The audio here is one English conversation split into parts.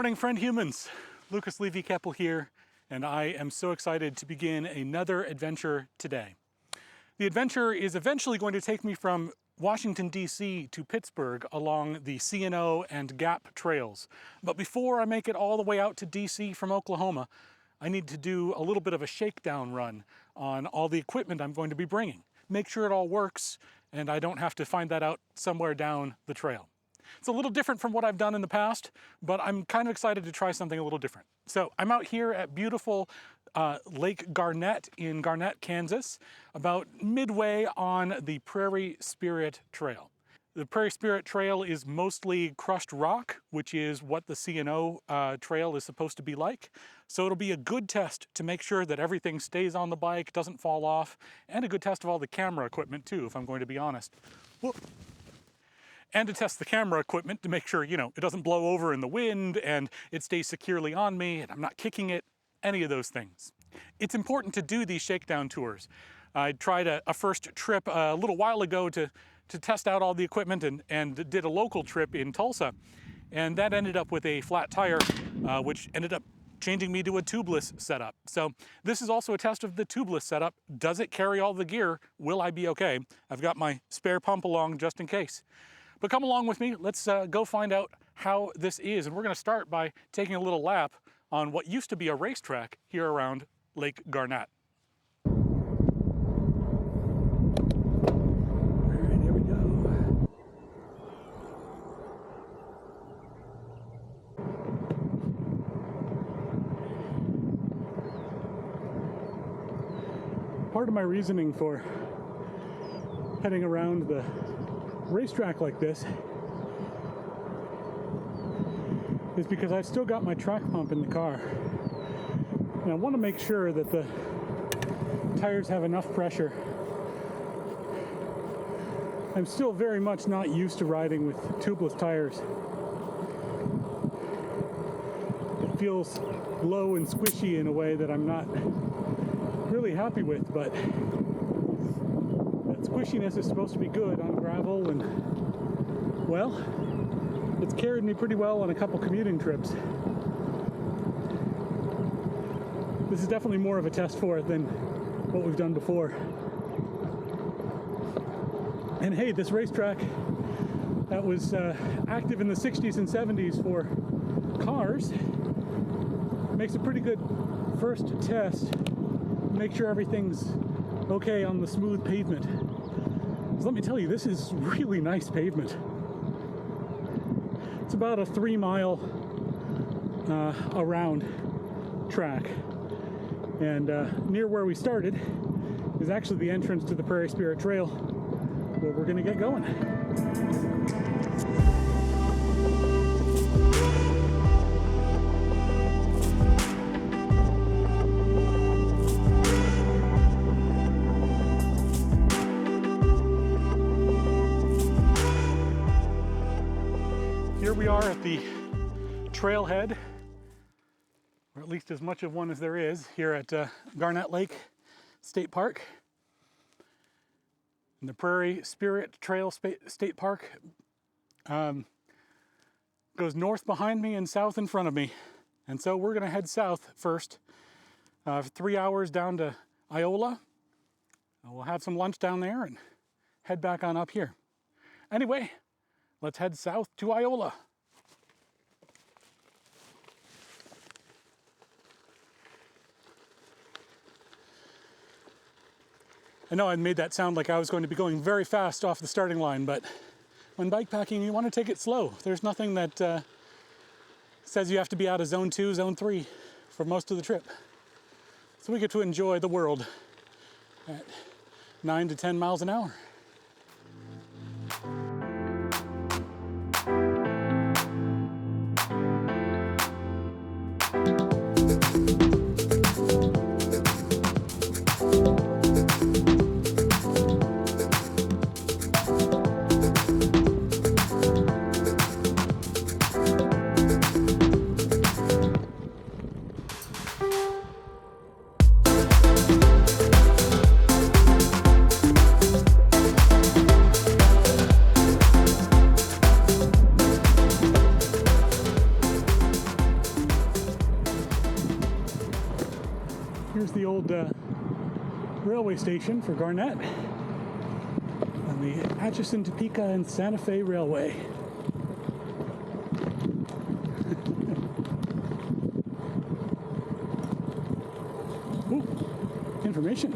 morning, friend humans. Lucas Levy Keppel here, and I am so excited to begin another adventure today. The adventure is eventually going to take me from Washington, D.C. to Pittsburgh along the C&O and GAP trails. But before I make it all the way out to D.C. from Oklahoma, I need to do a little bit of a shakedown run on all the equipment I'm going to be bringing. Make sure it all works, and I don't have to find that out somewhere down the trail. It's a little different from what I've done in the past, but I'm kind of excited to try something a little different. So I'm out here at beautiful Lake Garnett in Garnett, Kansas, about midway on the Prairie Spirit Trail. The Prairie Spirit Trail is mostly crushed rock, which is what the C&O trail is supposed to be like. So it'll be a good test to make sure that everything stays on the bike, doesn't fall off, and a good test of all the camera equipment too, if I'm going to be honest. Whoop. And to test the camera equipment to make sure, it doesn't blow over in the wind and it stays securely on me and I'm not kicking it, any of those things. It's important to do these shakedown tours. I tried a first trip a little while ago to test out all the equipment and did a local trip in Tulsa. And that ended up with a flat tire, which ended up changing me to a tubeless setup. So this is also a test of the tubeless setup. Does it carry all the gear? Will I be okay? I've got my spare pump along just in case. But come along with me, let's go find out how this is. And we're gonna start by taking a little lap on what used to be a racetrack here around Lake Garnett. All right, here we go. Part of my reasoning for heading around the racetrack like this is because I've still got my track pump in the car, and I want to make sure that the tires have enough pressure. I'm still very much not used to riding with tubeless tires. It feels low and squishy in a way that I'm not really happy with, but squishiness is supposed to be good on gravel, and well, it's carried me pretty well on a couple commuting trips. This is definitely more of a test for it than what we've done before. And hey, this racetrack that was active in the 60s and 70s for cars makes a pretty good first test. Make sure everything's okay on the smooth pavement. So let me tell you, this is really nice pavement. It's about a 3-mile around track. And near where we started is actually the entrance to the Prairie Spirit Trail, where we're gonna get going. Here we are at the trailhead, or at least as much of one as there is, here at Garnett Lake State Park. And the Prairie Spirit Trail State Park goes north behind me and south in front of me. And so we're gonna head south first, 3 hours down to Iola. We'll have some lunch down there and head back on up here. Anyway, let's head south to Iola. I know I made that sound like I was going to be going very fast off the starting line, but when bikepacking, you want to take it slow. There's nothing that says you have to be out of zone 2, zone 3 for most of the trip. So we get to enjoy the world at 9 to 10 miles an hour. Here's the old railway station for Garnett on the Atchison, Topeka, and Santa Fe Railway. Ooh, information.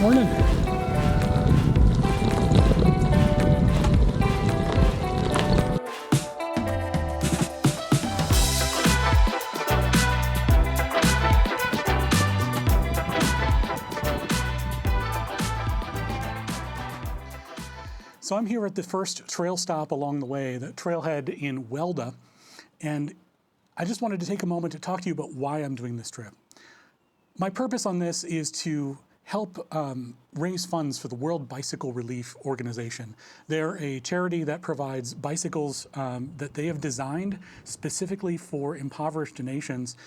Morning. So I'm here at the first trail stop along the way, the trailhead in Welda, and I just wanted to take a moment to talk to you about why I'm doing this trip. My purpose on this is to help raise funds for the World Bicycle Relief Organization. They're a charity that provides bicycles that they have designed specifically for impoverished nations.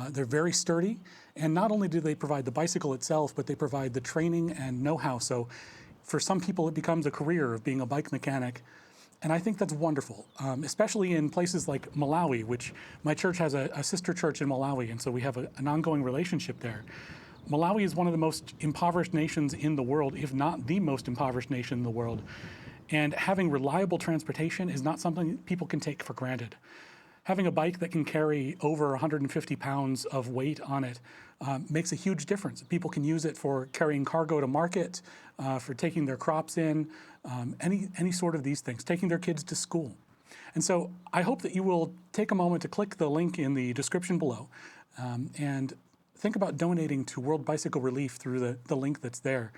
They're very sturdy, and not only do they provide the bicycle itself, but they provide the training and know-how. So for some people, it becomes a career of being a bike mechanic. And I think that's wonderful, especially in places like Malawi, which my church has a sister church in Malawi, and so we have an ongoing relationship there. Malawi is one of the most impoverished nations in the world, if not the most impoverished nation in the world. And having reliable transportation is not something people can take for granted. Having a bike that can carry over 150 pounds of weight on it makes a huge difference. People can use it for carrying cargo to market, for taking their crops in, any sort of these things, taking their kids to school. And so I hope that you will take a moment to click the link in the description below and think about donating to World Bicycle Relief through the link that's there.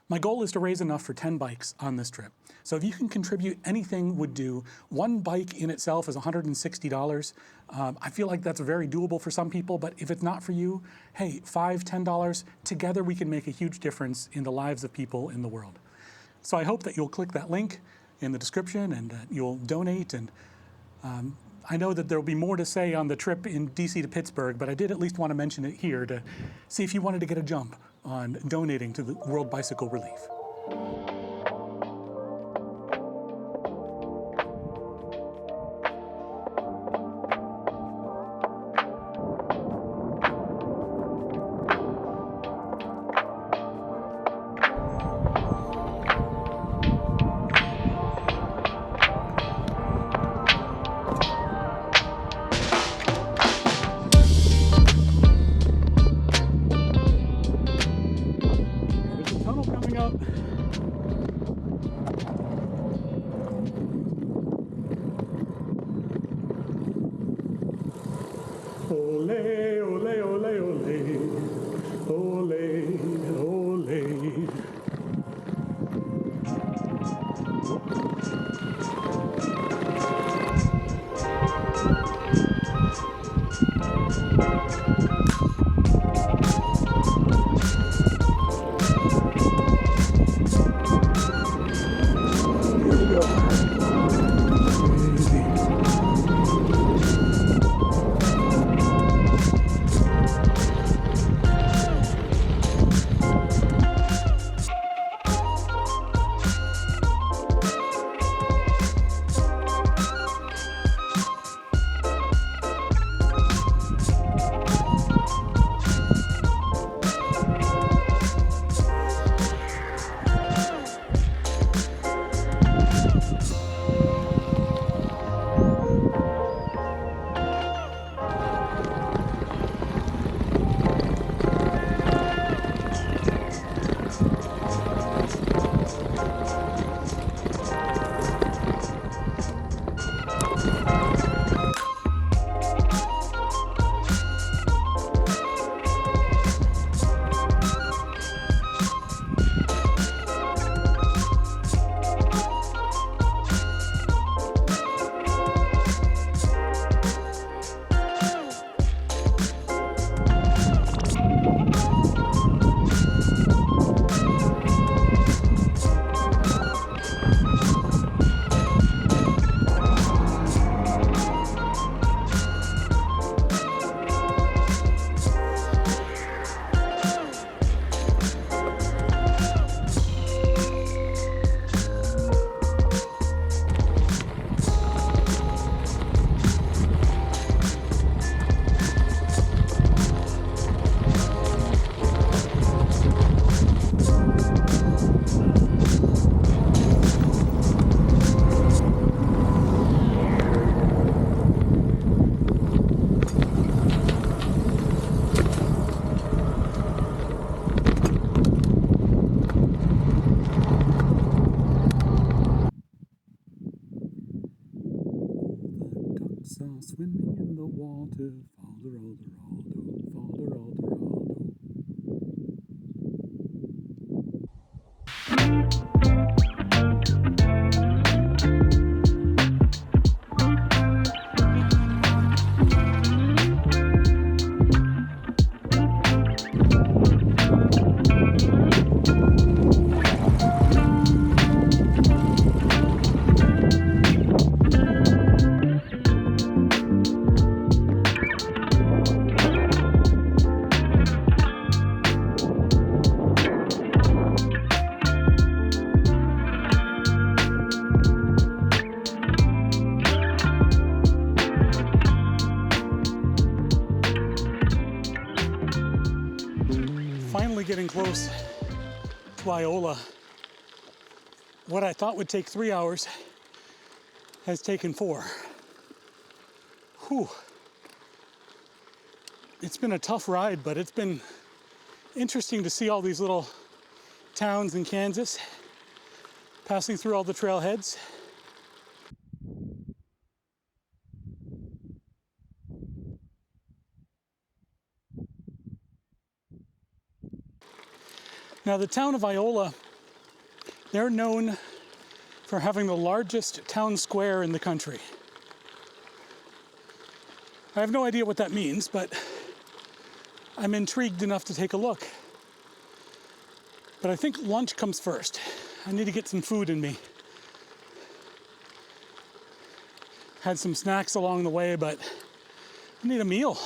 My goal is to raise enough for 10 bikes on this trip. So if you can contribute, anything would do. One bike in itself is $160. I feel like that's very doable for some people, but if it's not for you, hey, $5, $10, together we can make a huge difference in the lives of people in the world. So I hope that you'll click that link in the description and you'll donate. And I know that there'll be more to say on the trip in DC to Pittsburgh, but I did at least want to mention it here to see if you wanted to get a jump on donating to the World Bicycle Relief. Birds are swimming in the water. Falder, alder, alder, falder, alder, alder. Finally getting close to Iola. What I thought would take 3 hours has taken 4. Whew. It's been a tough ride, but it's been interesting to see all these little towns in Kansas, passing through all the trailheads. Now, the town of Iola, they're known for having the largest town square in the country. I have no idea what that means, but I'm intrigued enough to take a look. But I think lunch comes first. I need to get some food in me. Had some snacks along the way, but I need a meal.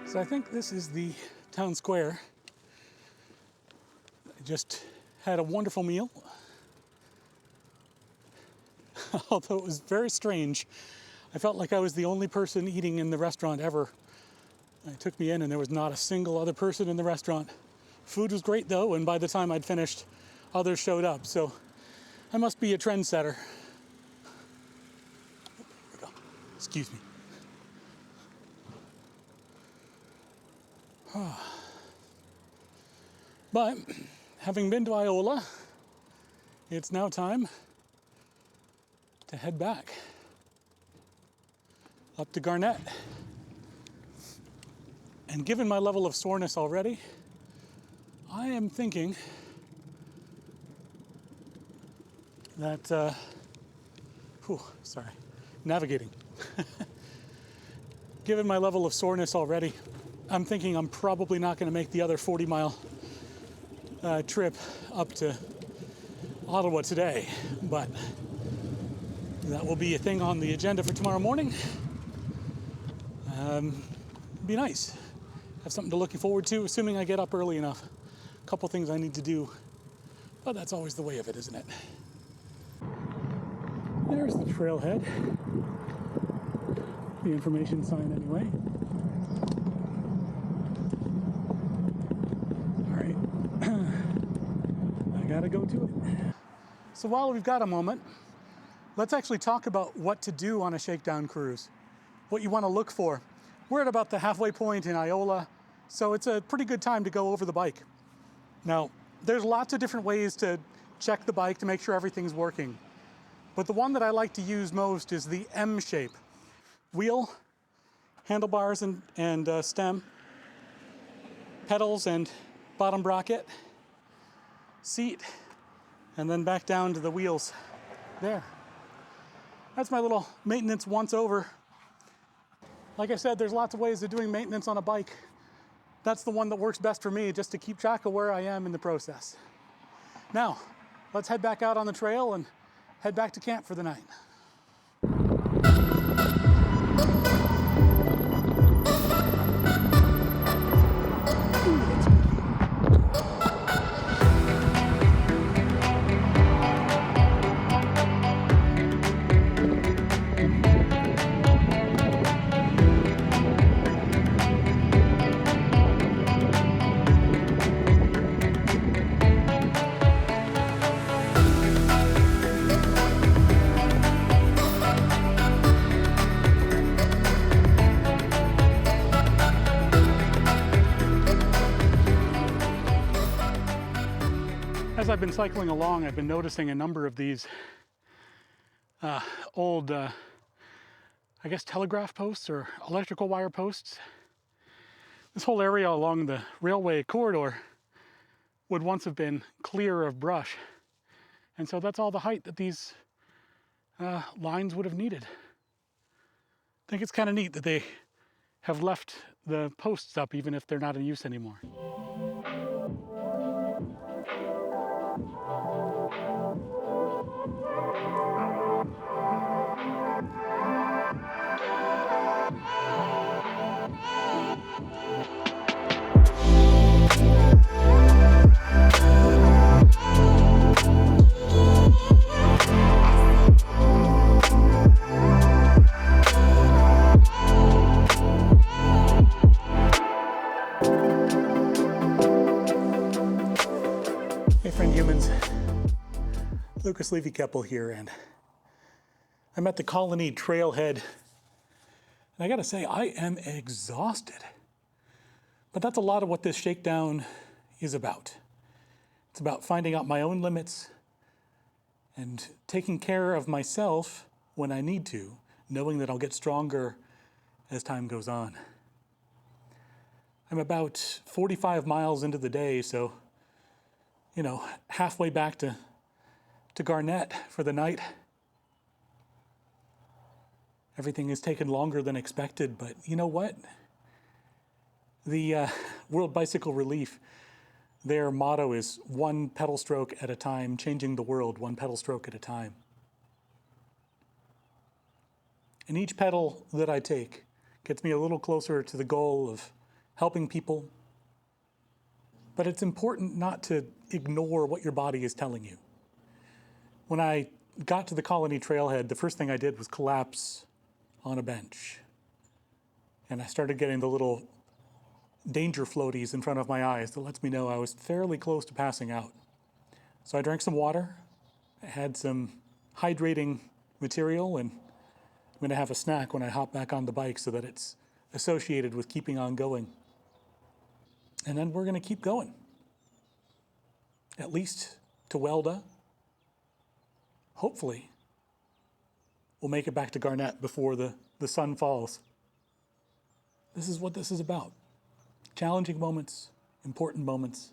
So I think this is the town square. I just had a wonderful meal. Although it was very strange. I felt like I was the only person eating in the restaurant ever. It took me in and there was not a single other person in the restaurant. Food was great though, and by the time I'd finished, others showed up. So I must be a trendsetter. Here we go. Excuse me. But having been to Iola, it's now time to head back up to Garnett. And given my level of soreness already, I am thinking that, navigating. Given my level of soreness already, I'm thinking I'm probably not going to make the other 40-mile trip up to Ottawa today, but that will be a thing on the agenda for tomorrow morning. Be nice. Have something to looking forward to, assuming I get up early enough. A couple things I need to do, but that's always the way of it, isn't it? There's the trailhead. The information sign anyway. Gotta go to it. So while we've got a moment, let's actually talk about what to do on a shakedown cruise, what you want to look for. We're at about the halfway point in Iola, so it's a pretty good time to go over the bike. Now, there's lots of different ways to check the bike to make sure everything's working, but the one that I like to use most is the M shape. Wheel, handlebars and stem, pedals and bottom bracket, seat, and then back down to the wheels there. That's my little maintenance once over. Like I said, there's lots of ways of doing maintenance on a bike. That's the one that works best for me, just to keep track of where I am in the process. Now, let's head back out on the trail and head back to camp for the night. As I've been cycling along, I've been noticing a number of these old, I guess, telegraph posts or electrical wire posts. This whole area along the railway corridor would once have been clear of brush. And so that's all the height that these lines would have needed. I think it's kind of neat that they have left the posts up even if they're not in use anymore. Hey friend humans, Lucas Levy Keppel here, and I'm at the Colony Trailhead, and I gotta say, I am exhausted. But that's a lot of what this shakedown is about. It's about finding out my own limits and taking care of myself when I need to, knowing that I'll get stronger as time goes on. I'm about 45 miles into the day, so halfway back to Garnett for the night. Everything has taken longer than expected, but you know what? The World Bicycle Relief, their motto is one pedal stroke at a time, changing the world one pedal stroke at a time. And each pedal that I take gets me a little closer to the goal of helping people. But it's important not to ignore what your body is telling you. When I got to the Colony Trailhead, the first thing I did was collapse on a bench. And I started getting the little danger floaties in front of my eyes that lets me know I was fairly close to passing out. So I drank some water, I had some hydrating material, and I'm gonna have a snack when I hop back on the bike so that it's associated with keeping on going. And then we're gonna keep going. At least to Welda. Hopefully, we'll make it back to Garnett before the sun falls. This is what this is about. Challenging moments, important moments,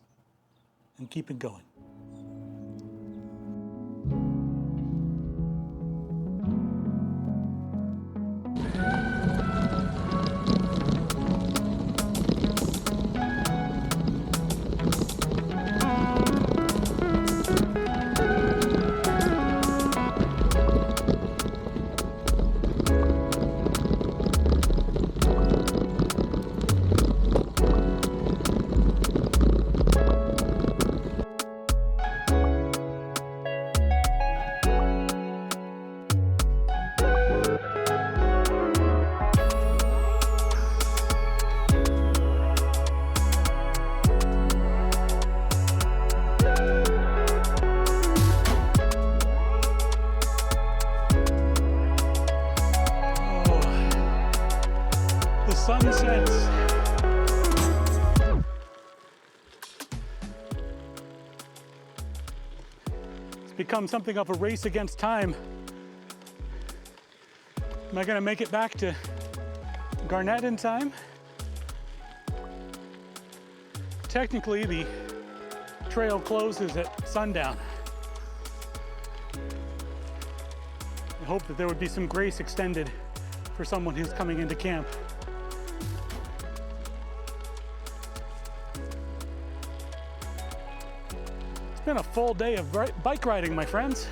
and keeping going. Sunsets. It's become something of a race against time. Am I going to make it back to Garnett in time? Technically, the trail closes at sundown. I hope that there would be some grace extended for someone who's coming into camp. It's been a full day of bike riding, my friends.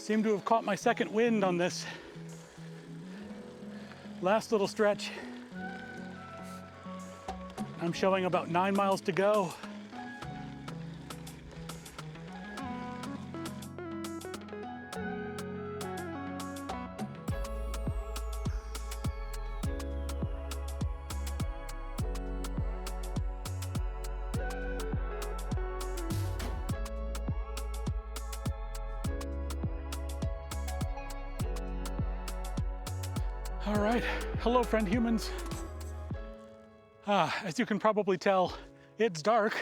Seem to have caught my second wind on this last little stretch. I'm showing about 9 miles to go. All right, hello friend humans. As you can probably tell, it's dark,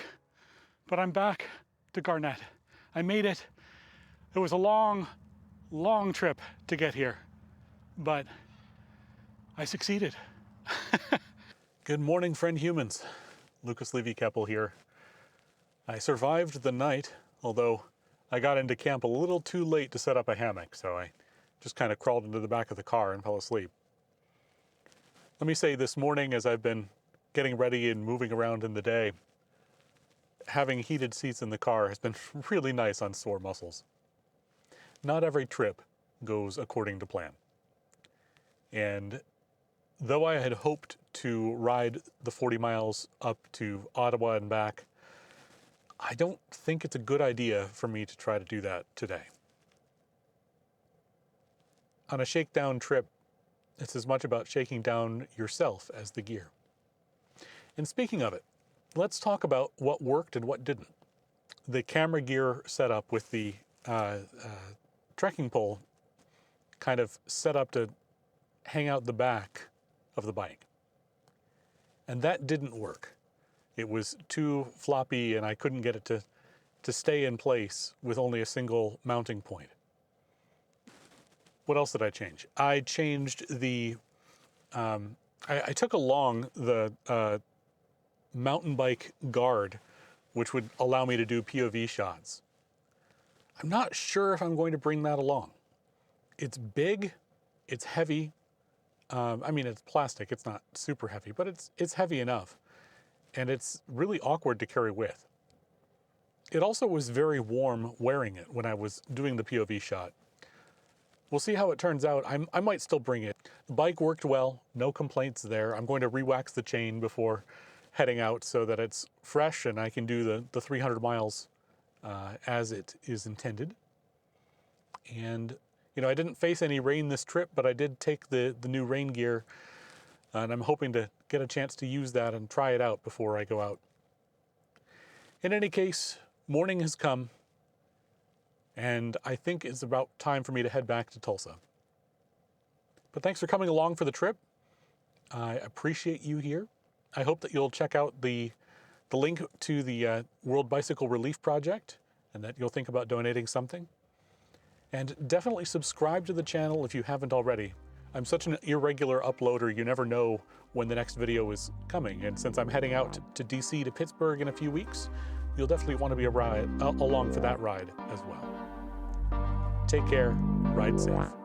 but I'm back to Garnett. I made it. It was a long, long trip to get here, but I succeeded. Good morning, friend humans. Lucas Levy-Keppel here. I survived the night, although I got into camp a little too late to set up a hammock, so I just kind of crawled into the back of the car and fell asleep. Let me say, this morning, as I've been getting ready and moving around in the day, having heated seats in the car has been really nice on sore muscles. Not every trip goes according to plan. And though I had hoped to ride the 40 miles up to Ottawa and back, I don't think it's a good idea for me to try to do that today. On a shakedown trip, it's as much about shaking down yourself as the gear. And speaking of it, let's talk about what worked and what didn't. The camera gear setup with the trekking pole kind of set up to hang out the back of the bike. And that didn't work. It was too floppy and I couldn't get it to stay in place with only a single mounting point. What else did I change? I changed the, I took along the mountain bike guard, which would allow me to do POV shots. I'm not sure if I'm going to bring that along. It's big, it's heavy. I mean, it's plastic, it's not super heavy, but it's heavy enough. And it's really awkward to carry with. It also was very warm wearing it when I was doing the POV shot. We'll see how it turns out. I might still bring it. The bike worked well, no complaints there. I'm going to re-wax the chain before heading out so that it's fresh and I can do the 300 miles as it is intended. And, you know, I didn't face any rain this trip, but I did take the new rain gear and I'm hoping to get a chance to use that and try it out before I go out. In any case, morning has come. And I think it's about time for me to head back to Tulsa. But thanks for coming along for the trip. I appreciate you here. I hope that you'll check out the link to the World Bicycle Relief Project and that you'll think about donating something. And definitely subscribe to the channel if you haven't already. I'm such an irregular uploader, you never know when the next video is coming. And since I'm heading out to DC to Pittsburgh in a few weeks, you'll definitely want to be along for that ride as well. Take care, ride safe.